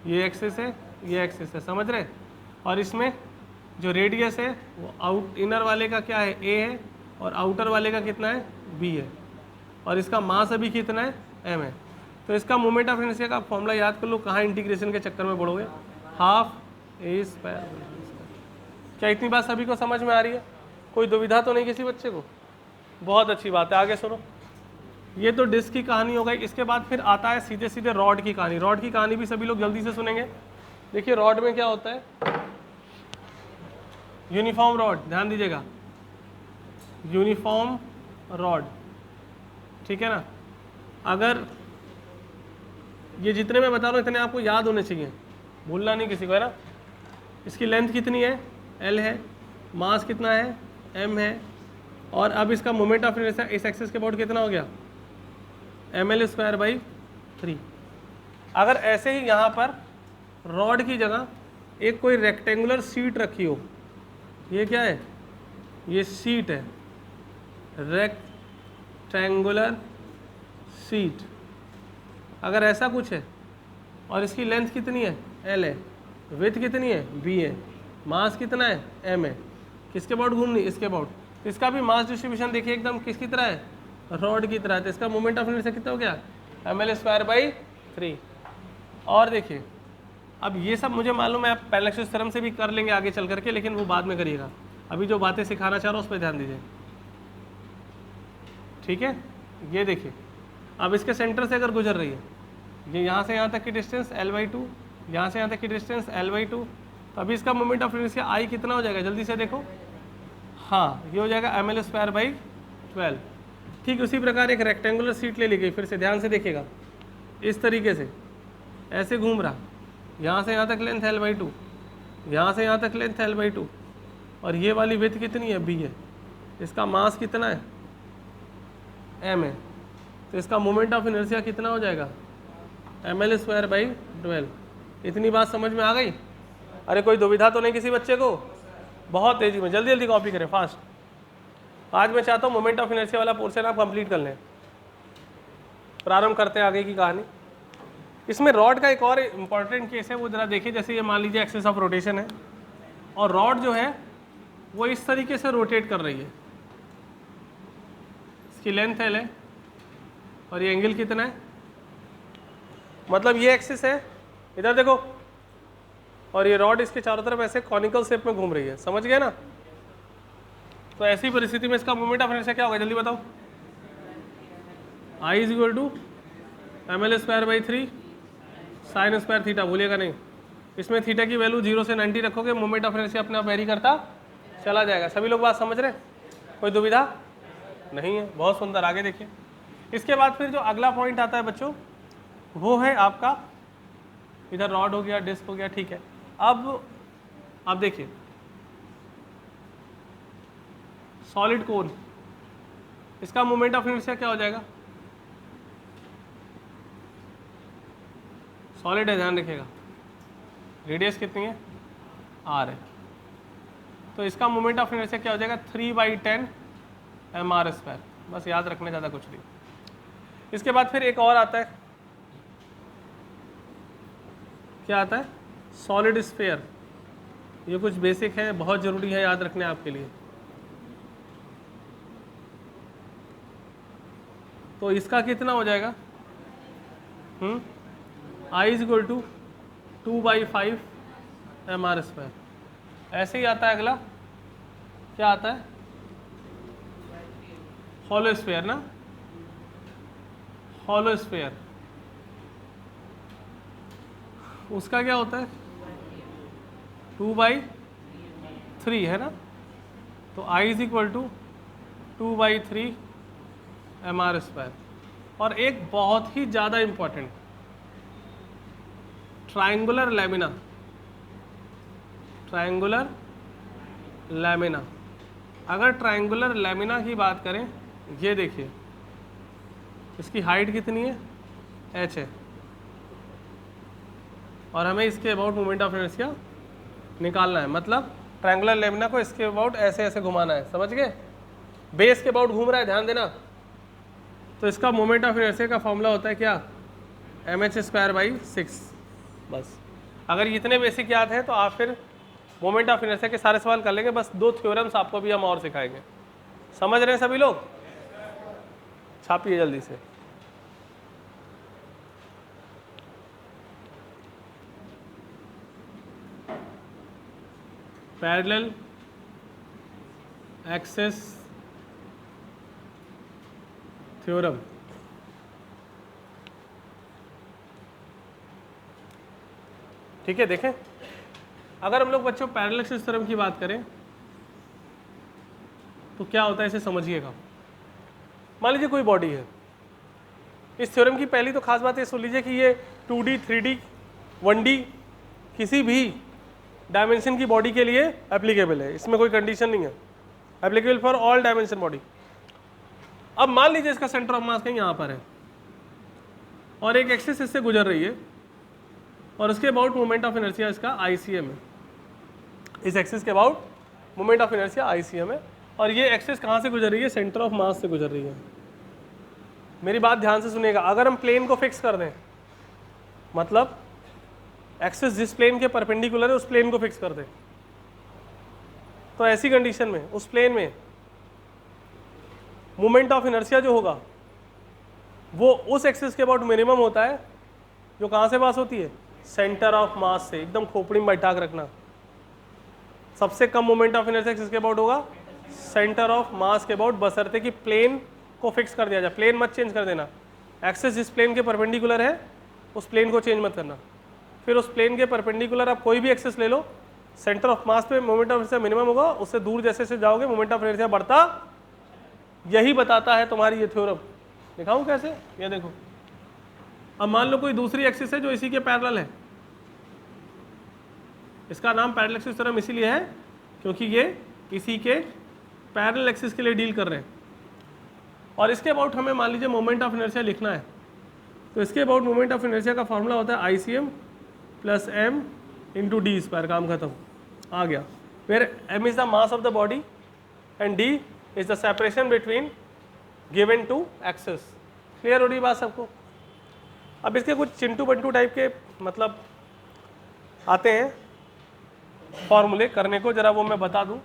ये एक्सिस है, ये एक्सिस है, समझ रहे। और इसमें जो रेडियस है वो आउट इनर वाले का क्या है, a है, और आउटर वाले का कितना है, b है, और इसका मास अभी कितना है, m है। तो इसका मोमेंट ऑफ इनर्शिया का फॉर्मूला याद कर लो, कहाँ इंटीग्रेशन के चक्कर में पड़ोगे, हाफ a²। क्या इतनी बात सभी को समझ में आ रही है? कोई दुविधा तो नहीं किसी बच्चे को? बहुत अच्छी बात है, आगे सुनो। ये तो डिस्क की कहानी हो गई। इसके बाद फिर आता है सीधे सीधे रॉड की कहानी। रॉड की कहानी भी सभी लोग जल्दी से सुनेंगे। देखिए रॉड में क्या होता है, यूनिफॉर्म रॉड, ध्यान दीजिएगा, यूनिफॉर्म रॉड, ठीक है ना। अगर ये जितने मैं बता रहा हूँ इतने आपको याद होने चाहिए, भूलना नहीं किसी को, है ना। इसकी लेंथ कितनी है, L है, मास कितना है, M है, और अब इसका मोमेंट ऑफ इनर्शिया इस एक्सिस के अबाउट कितना हो गया, ml²/3। अगर ऐसे ही यहाँ पर रॉड की जगह एक कोई रेक्टेंगुलर शीट रखी हो, ये क्या है, ये शीट है, रेक्टेंगुलर शीट, अगर ऐसा कुछ है और इसकी लेंथ कितनी है, L है, विड्थ कितनी है, B है, मास कितना है, M है, किसके अबाउट घूमनी, इसके अबाउट। इसका भी मास डिस्ट्रीब्यूशन देखिए एकदम किसकी तरह है, रॉड की तरह है। तो इसका मोमेंट ऑफ इनर्शिया कितना हो गया, ml²/3। और देखिए अब ये सब मुझे मालूम है आप पैरेलल थ्योरम से भी कर लेंगे आगे चल करके, लेकिन वो बाद में करिएगा। अभी जो बातें सिखाना चाह रहा हूँ उस पर ध्यान दीजिए, ठीक है। ये देखिए अब इसके सेंटर से अगर गुजर रही है, ये यहाँ से यहाँ तक की डिस्टेंस L/2, यहाँ से यहाँ तक की डिस्टेंस L/2, तो अभी इसका मोमेंट ऑफ इनर्शिया I कितना हो जाएगा, जल्दी से देखो। हाँ, ये हो जाएगा ml²/12। ठीक उसी प्रकार एक रेक्टेंगुलर सीट ले ली गई, फिर से ध्यान से देखिएगा, इस तरीके से ऐसे घूम रहा, यहाँ से यहाँ तक लेंथ L/2, यहाँ से यहाँ तक लेंथ L/2, और ये वाली विड्थ कितनी है, B है, इसका मास कितना है, m है, तो इसका मोमेंट ऑफ इनर्शिया कितना हो जाएगा, mL²/12। इतनी बात समझ में आ गई? अरे कोई दुविधा तो नहीं किसी बच्चे को? बहुत तेजी में, जल्दी जल्दी कॉपी करें, फास्ट। आज मैं चाहता हूँ मोमेंट ऑफ इनर्शिया वाला पोर्शन आप कंप्लीट कर लें। प्रारंभ करते हैं आगे की कहानी। इसमें रॉड का एक और इम्पॉर्टेंट केस है, वो जरा देखिए। जैसे ये मान लीजिए एक्सिस ऑफ रोटेशन है और रॉड जो है वो इस तरीके से रोटेट कर रही है, इसकी लेंथ L है और ये एंगल कितना है, मतलब ये एक्सिस है, इधर देखो, और ये रॉड इसके चारों तरफ ऐसे कॉनिकल शेप में घूम रही है, समझ गए ना? तो ऐसी परिस्थिति में इसका मोमेंट ऑफ इनर्शिया क्या होगा, जल्दी बताओ। I = mL²/3 sin square theta, भूलिएगा नहीं। इसमें थीटा की वैल्यू 0 से 90 रखोगे, मोमेंट ऑफ इनर्शिया अपने आप वेरी करता चला जाएगा। सभी लोग बात समझ रहे हैं? कोई दुविधा नहीं है? बहुत सुंदर, आगे देखिए। इसके बाद फिर जो अगला पॉइंट आता है बच्चों, वो है आपका, इधर रॉड हो गया, डिस्क हो गया, ठीक है। अब देखिए सॉलिड कोन, इसका मोमेंट ऑफ इनर्शिया क्या हो जाएगा, सॉलिड है, ध्यान रखिएगा, रेडियस कितनी है, r है, तो इसका मोमेंट ऑफ इनर्शिया क्या हो जाएगा, 3/10 mr²। बस याद रखने, ज़्यादा कुछ नहीं। इसके बाद फिर एक और आता है, क्या आता है, सॉलिड स्फीयर। ये कुछ बेसिक है, बहुत ज़रूरी है याद रखने आपके लिए। तो इसका कितना हो जाएगा, I = 2/5 mr²। ऐसे ही आता है अगला, क्या आता है, हॉलो स्फीयर ना, हॉलो स्फीयर, उसका क्या होता है, 2/3 है ना, तो I = 2/3 mr²। और एक बहुत ही ज़्यादा important, triangular lamina, triangular lamina. अगर ट्रायंगुलर लैमिना की बात करें, ये देखिए, इसकी हाइट कितनी है, h है, और हमें इसके अबाउट मोमेंट ऑफ इनर्शिया निकालना है। मतलब ट्रायंगुलर लैमिना को इसके अबाउट ऐसे ऐसे घुमाना है, समझ गए? बेस के अबाउट घूम रहा है, ध्यान देना। तो इसका मोमेंट ऑफ इनर्शिया का फॉर्मूला होता है क्या, mh²/6। बस अगर इतने बेसिक याद हैं तो आप फिर मोमेंट ऑफ इनर्शिया के सारे सवाल कर लेंगे। बस 2 थ्योरम्स आपको भी हम और सिखाएंगे। समझ रहे हैं सभी लोग? छापिए जल्दी से। पैरेलल एक्सेस थ्योरम, ठीक है। देखें, अगर हम लोग बच्चों पैरेलल एक्सेस थ्योरम की बात करें तो क्या होता है, इसे समझिएगा। मान लीजिए कोई बॉडी है, इस थ्योरम की पहली तो खास बात ये सुन लीजिए कि ये 2D 3D 1D किसी भी डायमेंशन की बॉडी के लिए एप्लीकेबल है, इसमें कोई कंडीशन नहीं है, applicable for all dimension body. अब मान लीजिए इसका सेंटर ऑफ मास कहीं यहाँ पर है और एक एक्सिस इससे गुजर रही है और उसके अबाउट मोमेंट ऑफ इनर्शिया इसका ICM है, इस एक्सिस के about moment of inertia ICM है, और ये एक्सिस कहाँ से गुजर रही है, सेंटर ऑफ मास से गुजर रही है। मेरी बात ध्यान से सुनिएगा। अगर हम प्लेन को फिक्स कर दें, मतलब एक्सिस जिस प्लेन के परपेंडिकुलर है उस प्लेन को फिक्स कर दें, तो ऐसी कंडीशन में उस प्लेन में मोमेंट ऑफ इनर्शिया जो होगा वो उस एक्सिस के अबाउट मिनिमम होता है, जो कहाँ से पास होती है, सेंटर ऑफ मास से। एकदम खोपड़ी में बैठा के रखना। सबसे कम मोमेंट ऑफ इनर्शिया एक्सिस के अबाउट होगा सेंटर ऑफ मास के अबाउट, बशर्ते कि प्लेन को फिक्स कर दिया जाए। प्लेन मत चेंज कर देना, एक्सिस जिस प्लेन के परपेंडिकुलर है उस प्लेन को चेंज मत करना। फिर उस प्लेन के परपेंडिकुलर आप कोई भी एक्सिस ले लो, सेंटर ऑफ मास पे मोमेंट ऑफ इनर्शिया मिनिमम होगा, उससे दूर जैसे से जाओगे मोमेंट ऑफ इनर्शिया बढ़ता यही बताता है तुम्हारी ये थ्योरम। दिखाऊं कैसे? ये देखो, अब मान लो कोई दूसरी एक्सिस है जो इसी के पैरेलल है, इसका नाम पैरेलल एक्सिस थ्योरम इसीलिए है क्योंकि ये इसी के पैरेलल एक्सिस के लिए डील कर रहे हैं। और इसके अबाउट हमें मान लीजिए मोमेंट ऑफ इनर्शिया लिखना है, तो इसके अबाउट मोमेंट ऑफ इनर्शिया का फॉर्मूला होता है ICM plus m into d square. काम खत्म, आ गया। फिर m is the mass of the body and d is the separation between given two axis. Clear हो रही बात सबको? अब इसके कुछ चिंटू बंटू टाइप के मतलब आते हैं फॉर्मूले करने को, जरा वो मैं बता दूं।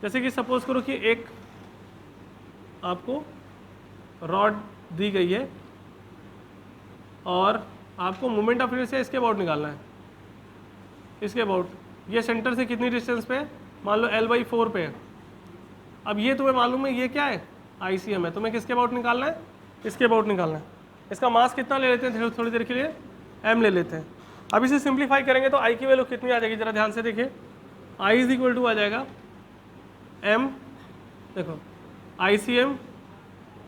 जैसे कि सपोज करो कि एक आपको रॉड दी गई है और आपको मोमेंट ऑफ इनर्शिया इसके अबाउट निकालना है, इसके अबाउट। ये सेंटर से कितनी डिस्टेंस पे है? मान लो L/4 पे है। अब ये तुम्हें मालूम है ये क्या है? ICM है। तुम्हें किसके अबाउट निकालना है? इसके अबाउट निकालना है। इसका मास कितना ले लेते हैं थोड़ी देर के लिए? m ले लेते हैं। अब इसे सिंप्लीफाई करेंगे तो I की वैल्यू कितनी आ जाएगी? जरा ध्यान से देखिए, I इज इक्वल टू आ जाएगा m, देखो ICM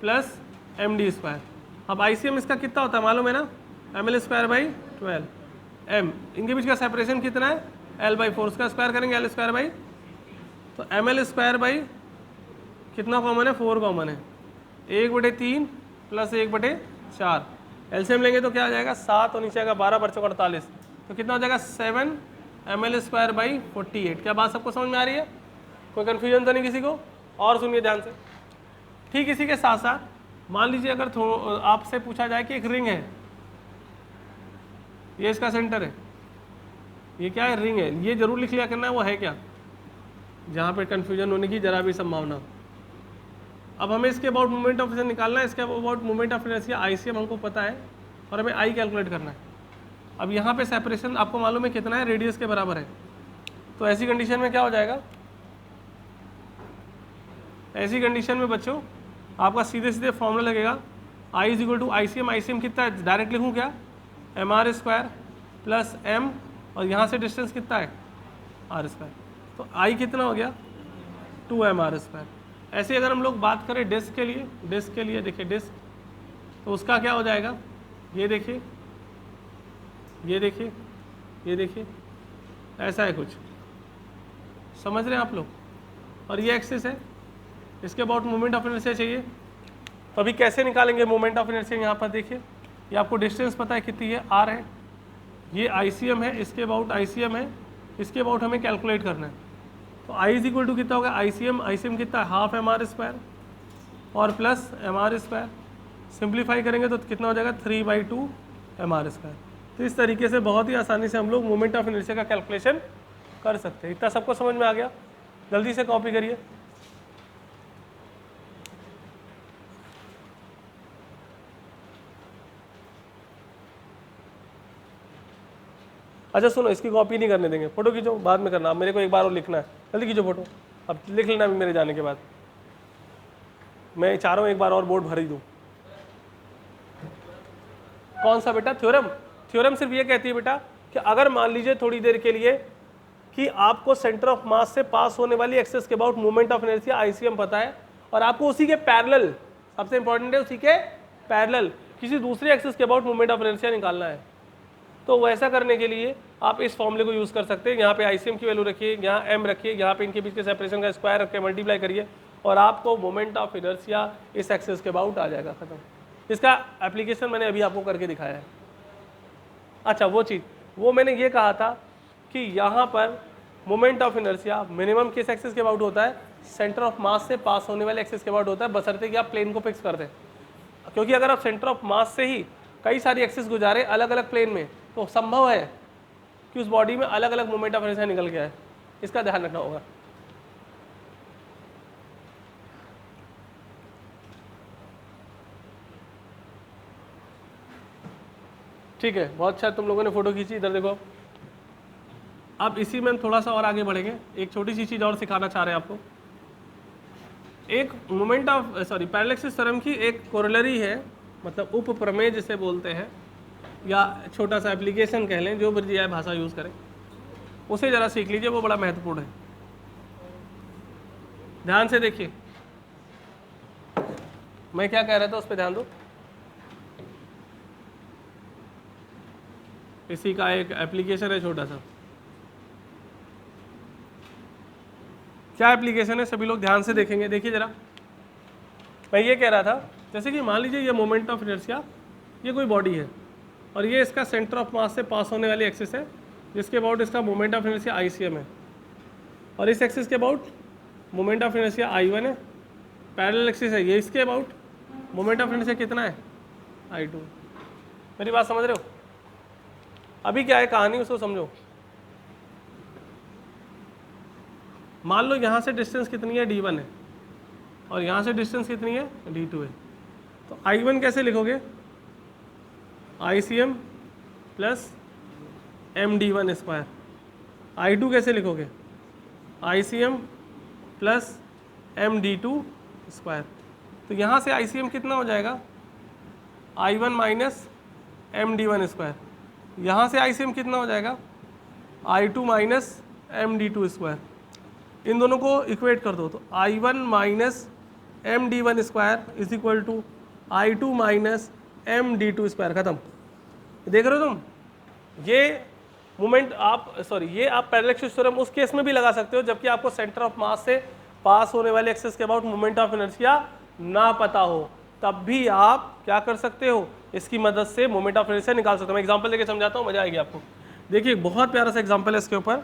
प्लस md स्क्वायर। अब ICM इसका कितना होता है मालूम है ना? ml/12 m। इनके बीच का सेपरेशन कितना है? L/4। उसका स्क्वायर करेंगे L² तो ml² कितना कॉमन है? 4 कॉमन है। 1/3 प्लस 1/4। एलसीएम लेंगे तो क्या आ जाएगा? 7 और नीचे आएगा 12 बच्चों 48, तो कितना हो जाएगा? 7 ml/48। क्या बात सबको समझ में आ रही है? कोई कन्फ्यूजन तो नहीं किसी को? और सुनिए ध्यान से। ठीक इसी के साथ साथ मान लीजिए अगर आपसे पूछा जाए कि एक रिंग है, ये इसका सेंटर है, ये क्या है? रिंग है। ये जरूर लिख लिया करना है वो है क्या, जहाँ पे कन्फ्यूजन होने की जरा भी संभावना। अब हमें इसके अबाउट मोमेंट ऑफ इनर्शिया निकालना है। इसके about moment of inertia ICM हमको पता है और हमें I कैलकुलेट करना है। अब यहाँ पे सेपरेशन आपको मालूम है कितना है? रेडियस के बराबर है। तो ऐसी कंडीशन में क्या हो जाएगा? ऐसी कंडीशन में बच्चों आपका सीधे सीधे फॉर्मूला लगेगा I is equal to ICM। ICM कितना है? डायरेक्ट लिखूँ क्या? mr² प्लस m, और यहाँ से डिस्टेंस कितना है? r²। तो I कितना हो गया? 2mr²। ऐसे अगर हम लोग बात करें डिस्क के लिए, देखिए डिस्क, तो उसका क्या हो जाएगा? ये देखिए, ये देखिए, ये देखिए, ऐसा है कुछ, समझ रहे हैं आप लोग? और ये एक्सिस है, इसके अबाउट मोमेंट ऑफ इनर्शिया चाहिए। तो अभी कैसे निकालेंगे मोमेंट ऑफ इनर्शिया? यहाँ पर देखिए, ये आपको डिस्टेंस पता है कितनी है? r है। ये ICM है, इसके अबाउट ICM है, इसके अबाउट हमें कैलकुलेट करना है। तो I इज इक्वल टू कितना होगा? ICM कितना है? हाफ mr² और प्लस mr²। सिंप्लीफाई करेंगे तो कितना हो जाएगा? 3/2 mr²। तो इस तरीके से बहुत ही आसानी से हम लोग मोमेंट ऑफ इनर्शिया का कैलकुलेशन कर सकते हैं। इतना सबको समझ में आ गया? जल्दी से कॉपी करिए। अच्छा सुनो, इसकी कॉपी नहीं करने देंगे, फोटो खींचो, बाद में करना। अब मेरे को एक बार और लिखना है, जल्दी खींचो फोटो। अब लिख लेना भी मेरे जाने के बाद, मैं चाह रहा हूँ एक बार और बोर्ड भर ही दूँ। कौन सा बेटा? थ्योरम। थ्योरम सिर्फ ये कहती है बेटा कि अगर मान लीजिए थोड़ी देर के लिए कि आपको सेंटर ऑफ मास से पास होने वाली एक्सिस के about moment of inertia ICM पता है, और आपको उसी के पैरेलल, सबसे इंपॉर्टेंट है उसी के पैरेलल किसी दूसरे एक्सिस के अबाउट मोमेंट ऑफ इनर्शिया निकालना है, तो वैसा करने के लिए आप इस फॉर्मूले को यूज़ कर सकते हैं। यहाँ पे ICM की वैल्यू रखिए, यहाँ m रखिए, यहाँ पे इनके बीच के सेपरेशन का स्क्वायर रख के मल्टीप्लाई करिए, और आपको मोमेंट ऑफ इनर्शिया इस एक्सिस के अबाउट आ जाएगा, खत्म। इसका एप्लीकेशन मैंने अभी आपको करके दिखाया है। अच्छा वो चीज़, वो मैंने ये कहा था कि यहाँ पर मोमेंट ऑफ इनर्शिया मिनिमम किस एक्सिस के अबाउट होता है? सेंटर ऑफ मास से पास होने वाले एक्सिस के अबाउट होता है, बशर्ते कि आप प्लेन को फिक्स कर दें। क्योंकि अगर आप सेंटर ऑफ मास से ही कई सारी एक्सिस गुजारे अलग अलग प्लेन में, तो संभव है कि उस बॉडी में अलग अलग मोमेंट ऑफ इनर्शिया निकल के आए। इसका ध्यान रखना होगा। ठीक है, बहुत अच्छा तुम लोगों ने फोटो खींची। इधर देखो, अब इसी में हम थोड़ा सा और आगे बढ़ेंगे। एक छोटी सी चीज़ और सिखाना चाह रहे हैं आपको। एक moment of parallel axis theorem की एक कोरोलरी है, मतलब उप प्रमेय जिसे बोलते हैं, या छोटा सा एप्लीकेशन कह लें, जो भी भाषा यूज़ करें, उसे ज़रा सीख लीजिए, वो बड़ा महत्वपूर्ण है। ध्यान से देखिए, मैं क्या कह रहा था उस पर ध्यान दो। इसी का एक एप्लीकेशन है छोटा सा। क्या एप्लीकेशन है सभी लोग ध्यान से देखेंगे। देखिए जरा, मैं ये कह रहा था जैसे कि मान लीजिए ये मोमेंट ऑफ इनर्शिया, ये कोई बॉडी है और ये इसका सेंटर ऑफ मास से पास होने वाली एक्सिस है जिसके अबाउट इसका मोमेंट ऑफ इनर्शिया ICM है, और इस एक्सिस के about moment of inertia I1 है। पैरेलल एक्सिस है ये, इसके अबाउट मोमेंट ऑफ इनर्शिया कितना है I2। मेरी बात समझ रहे हो? अभी क्या है कहानी उसको समझो। मान लो यहाँ से डिस्टेंस कितनी है D1 है और यहाँ से डिस्टेंस कितनी है D2 है, तो I1 कैसे लिखोगे? ICM plus MD1 square. I2 कैसे लिखोगे? ICM plus MD2 square. तो यहाँ से ICM कितना हो जाएगा? I1 minus MD1 square. यहाँ से ICM कितना हो जाएगा? I2 minus MD2 square. इन दोनों को इक्वेट कर दो तो I1 minus MD1 square is equal to I2 minus MD2 square. खत्म। देख रहे हो तुम? ये मोमेंट ये आप पैरेलल एक्सिस थ्योरम उस केस में भी लगा सकते हो जबकि आपको सेंटर ऑफ मास से पास होने वाले एक्सिस के अबाउट मोमेंट ऑफ इनर्शिया ना पता हो, तब भी आप क्या कर सकते हो? इसकी मदद से मोमेंट ऑफ इनर्शिया निकाल सकते हो। मैं एग्जांपल देके समझाता हूँ, मजा आएगी आपको। देखिए बहुत प्यारा सा एग्जांपल है इसके ऊपर।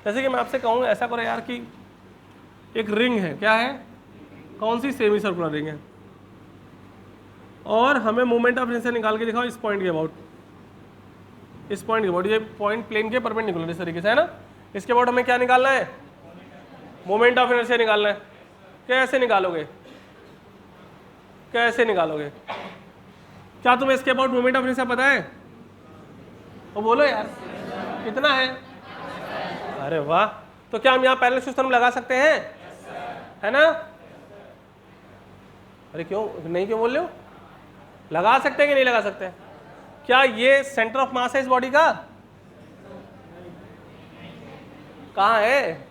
जैसे कि मैं आपसे कहूँ ऐसा करो यार कि एक रिंग है, क्या है? कौन सी? सेमी सर्कुलर रिंग है, और हमें मोमेंट ऑफ इनर्शिया निकाल के दिखाओ इस पॉइंट के अबाउट, इस पॉइंट के अबाउट। ये पॉइंट प्लेन के परपेंडिकुलर इस तरीके से है ना। इसके अबाउट हमें क्या निकालना है? मोमेंट ऑफ इनर्शिया निकालना है। कैसे निकालोगे? कैसे निकालोगे? क्या तुम्हें इसके अबाउट मोमेंट ऑफ इनर्शिया पता है? वो बोलो यार, कितना है? अरे वाह, तो क्या हम यहाँ पैरेलल एक्सिस थ्योरम लगा सकते हैं? है ना? अरे क्यों नहीं, क्यों बोल रहे हो? लगा सकते हैं कि नहीं लगा सकते? क्या ये सेंटर ऑफ मास है इस बॉडी का? कहाँ है?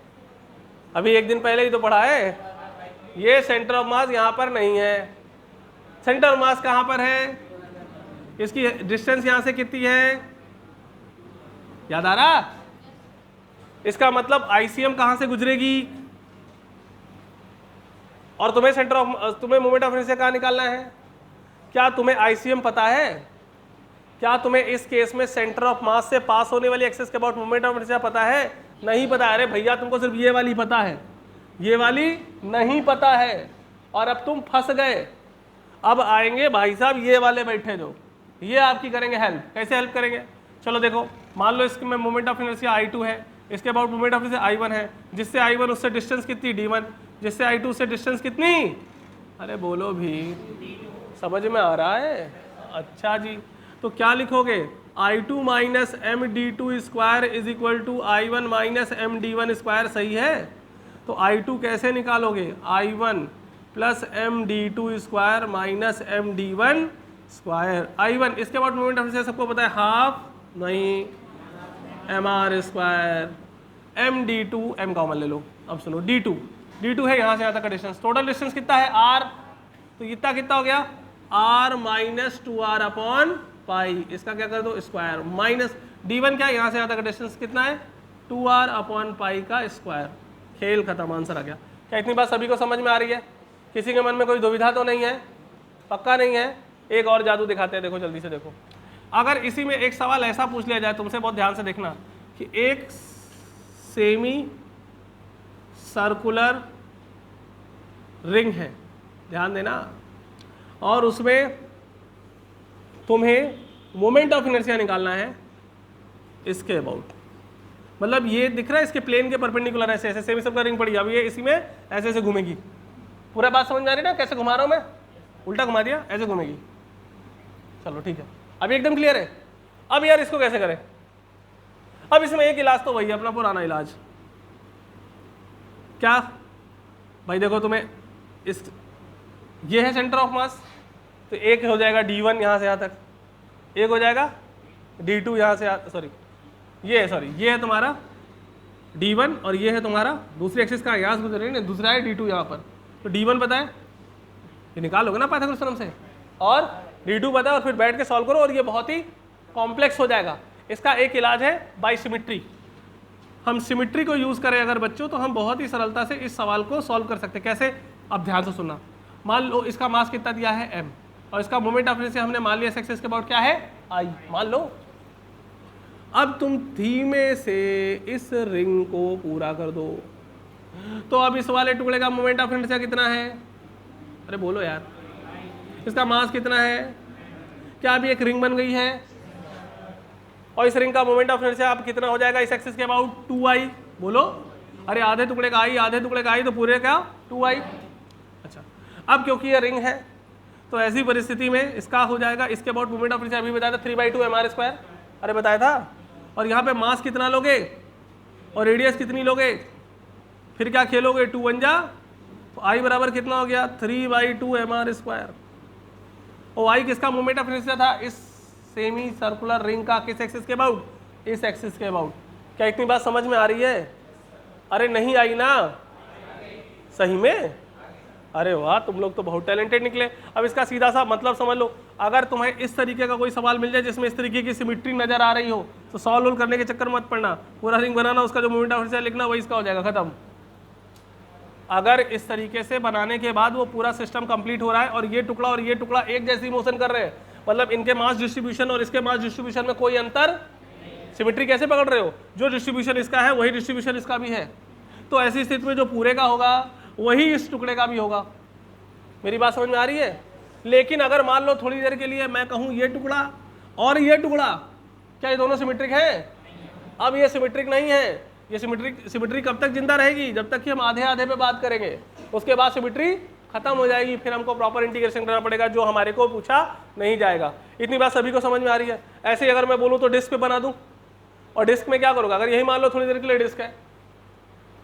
अभी एक दिन पहले ही तो पढ़ा है। ये सेंटर ऑफ मास यहाँ पर नहीं है। सेंटर ऑफ मास कहाँ पर है? इसकी डिस्टेंस यहाँ से कितनी है? याद आ रहा? इसका मतलब ICM कहाँ से गुजरेगी? और तुम्हें तुम्हें मोमेंट ऑफ इनर्शिया कहाँ निकालना है? क्या तुम्हें ICM पता है? क्या तुम्हें इस केस में सेंटर ऑफ मास से पास होने वाली एक्सिस के अबाउट मोमेंट ऑफ इनर्शिया पता है? नहीं पता। अरे भैया तुमको सिर्फ ये वाली पता है, ये वाली नहीं पता है, और अब तुम फंस गए। अब आएंगे भाई साहब ये वाले बैठे जो, ये आपकी करेंगे हेल्प। कैसे हेल्प करेंगे? चलो देखो, मान लो इसके में मोमेंट ऑफ इनर्शिया I2 है, इसके about moment of inertia I1 है, जिससे I1 उससे डिस्टेंस कितनी D1, जिससे I2 से डिस्टेंस कितनी? अरे बोलो भी, समझ में आ रहा है? अच्छा जी, तो क्या लिखोगे? I2 minus MD2 square is equal to I1 minus MD1 square. सही है? तो I2 कैसे निकालोगे? I1 plus MD2 square minus MD1 square. I1 इसके बाद मोमेंट ऑफ इनर्शिया सबको पता है, हाफ नहीं mr square. MD2 m common ले लो। अब सुनो, D2 है यहाँ से यहाँ तक का डिस्टेंस। टोटल डिस्टेंस कितना है? R। तो कितना हो गया? R minus 2R upon pi. इसका क्या कर दो? स्क्वायर। माइनस D1 क्या है? यहाँ से यहाँ तक का डिस्टेंस कितना है? 2R अपॉन पाई का स्क्वायर। खेल खत्म, आंसर आ गया। क्या इतनी बात सभी को समझ में आ रही है? किसी के मन में कोई दुविधा तो नहीं है? पक्का नहीं है? एक और जादू दिखाते हैं, देखो जल्दी से देखो। अगर इसी में एक सवाल ऐसा पूछ लिया जाए तुमसे, बहुत ध्यान से देखना, कि एक सेमी सर्कुलर रिंग है, ध्यान देना, और उसमें तुम्हें मोमेंट ऑफ इनर्शिया निकालना है इसके अबाउट। मतलब ये दिख रहा है इसके प्लेन के परपेंडिकुलर, ऐसे ऐसे सेमी सर्कुलर रिंग पड़ी, अब ये इसी में ऐसे ऐसे घूमेगी। पूरा बात समझ में आ रही है ना? कैसे घुमा रहा हूं मैं? उल्टा घुमा दिया, ऐसे घूमेगी। चलो ठीक है, अभी एकदम क्लियर है। अब यार इसको कैसे करें? अब इसमें एक इलाज तो वही है, अपना पुराना इलाज। क्या भाई? देखो तुम्हें ये है सेंटर ऑफ मास, तो एक हो जाएगा D1 यहाँ से यहाँ तक, एक हो जाएगा D2 यहाँ से, ये है तुम्हारा D1 और ये है तुम्हारा दूसरी एक्सिस का यहाँ से गुजर रही है, दूसरा है D2 यहाँ पर। तो D1 पता है, ये निकालोगे ना पाइथागोरस थ्योरम से, और रीडू बताओ और फिर बैठ के सॉल्व करो, और ये बहुत ही कॉम्प्लेक्स हो जाएगा। इसका एक इलाज है बाय सिमिट्री। हम सिमिट्री को यूज करें अगर बच्चों, तो हम बहुत ही सरलता से इस सवाल को सॉल्व कर सकते हैं। कैसे? अब ध्यान से सुनना। मान लो इसका मास कितना दिया है m, और इसका मोमेंट ऑफ इनर्शिया हमने मान लिया एक्सिस के अबाउट क्या है I, मान लो। अब तुम धीमे से इस रिंग को पूरा कर दो, तो अब इस वाले टुकड़े का मोमेंट ऑफ इनर्शिया कितना है? अरे बोलो यार। इसका मास कितना है? क्या अभी एक रिंग बन गई है, और इस रिंग का मोमेंट ऑफ इनर्शिया अब कितना हो जाएगा इस एक्सिस के अबाउट 2I। बोलो। अरे आधे टुकड़े का I, आधे टुकड़े का I, तो पूरे का 2I। अच्छा, अब क्योंकि ये रिंग है तो ऐसी परिस्थिति में इसका हो जाएगा इसके अबाउट मोमेंट ऑफ इनर्शिया अभी बताया था 3/2 mr²। अरे बताया था। और यहाँ पे मास कितना लोगे और रेडियस कितनी लोगे, फिर क्या खेलोगे 2 1 जा, तो I बराबर कितना हो गया 3/2 mr²। और I किसका मोमेंट ऑफ इनर्शिया था? इस सेमी सर्कुलर रिंग का। किस एक्सिस के अबाउट? इस एक्सिस के अबाउट। क्या इतनी बात समझ में आ रही है? अरे नहीं आई ना? सही में? अरे वाह, तुम लोग तो बहुत टैलेंटेड निकले। अब इसका सीधा सा मतलब समझ लो। अगर तुम्हें इस तरीके का कोई सवाल मिल जाए जिसमें इस तरीके की सिमिट्री नजर आ रही हो, तो सॉल्व करने के चक्कर मत पड़ना, पूरा रिंग बनाना, उसका जो मोमेंट ऑफ इनर्शिया लिखना वही इसका हो जाएगा, खत्म। अगर इस तरीके से बनाने के बाद वो पूरा सिस्टम कंप्लीट हो रहा है और ये टुकड़ा और ये टुकड़ा एक जैसी मोशन कर रहे हैं, मतलब इनके मास डिस्ट्रीब्यूशन और इसके मास डिस्ट्रीब्यूशन में कोई अंतर, सिमेट्री कैसे पकड़ रहे हो? जो डिस्ट्रीब्यूशन इसका है वही डिस्ट्रीब्यूशन इसका भी है, तो ऐसी स्थिति में जो पूरे का होगा वही इस टुकड़े का भी होगा। मेरी बात समझ में आ रही है? लेकिन अगर मान लो थोड़ी देर के लिए मैं कहूँ ये टुकड़ा और ये टुकड़ा, क्या ये दोनों सिमेट्रिक है? अब ये सिमेट्रिक नहीं है। ये सिमेट्री कब तक जिंदा रहेगी? जब तक कि हम आधे आधे पे बात करेंगे, उसके बाद सिमेट्री खत्म हो जाएगी, फिर हमको प्रॉपर इंटीग्रेशन करना पड़ेगा जो हमारे को पूछा नहीं जाएगा। इतनी बात सभी को समझ में आ रही है? ऐसे ही अगर मैं बोलूँ तो डिस्क पे बना दूं, और डिस्क में क्या करूँगा? अगर यही मान लो थोड़ी देर के लिए डिस्क है,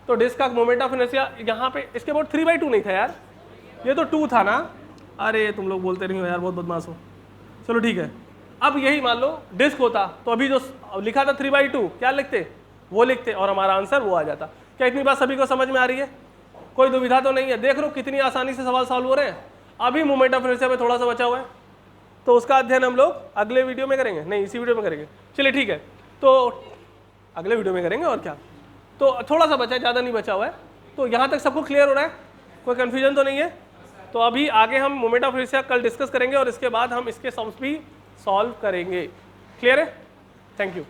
तो डिस्क का मोमेंट ऑफ इनर्शिया यहाँ पे इसके अबाउट 3/2 नहीं था यार, ये तो 2 था ना। अरे तुम लोग बोलते नहीं हो यार, बहुत बदमाश हो। चलो ठीक है, अब यही मान लो डिस्क होता तो अभी जो लिखा था 3/2 क्या लिखते? वो लिखते और हमारा आंसर वो आ जाता। क्या इतनी बात सभी को समझ में आ रही है? कोई दुविधा तो नहीं है? देख लो कितनी आसानी से सवाल सॉल्व हो रहे हैं। अभी मोमेंट ऑफ इनर्शिया में थोड़ा सा बचा हुआ है, तो उसका अध्ययन हम लोग अगले वीडियो में करेंगे, नहीं इसी वीडियो में करेंगे। चलिए ठीक है, तो अगले वीडियो में करेंगे और क्या। तो थोड़ा सा बचा है, ज़्यादा नहीं बचा हुआ है। तो यहाँ तक सबको क्लियर हो रहा है? कोई कन्फ्यूजन तो नहीं है? तो अभी आगे हम मोमेंट ऑफ इनर्शिया कल डिस्कस करेंगे और इसके बाद हम इसके सम्स भी सॉल्व करेंगे। क्लियर है? Thank you.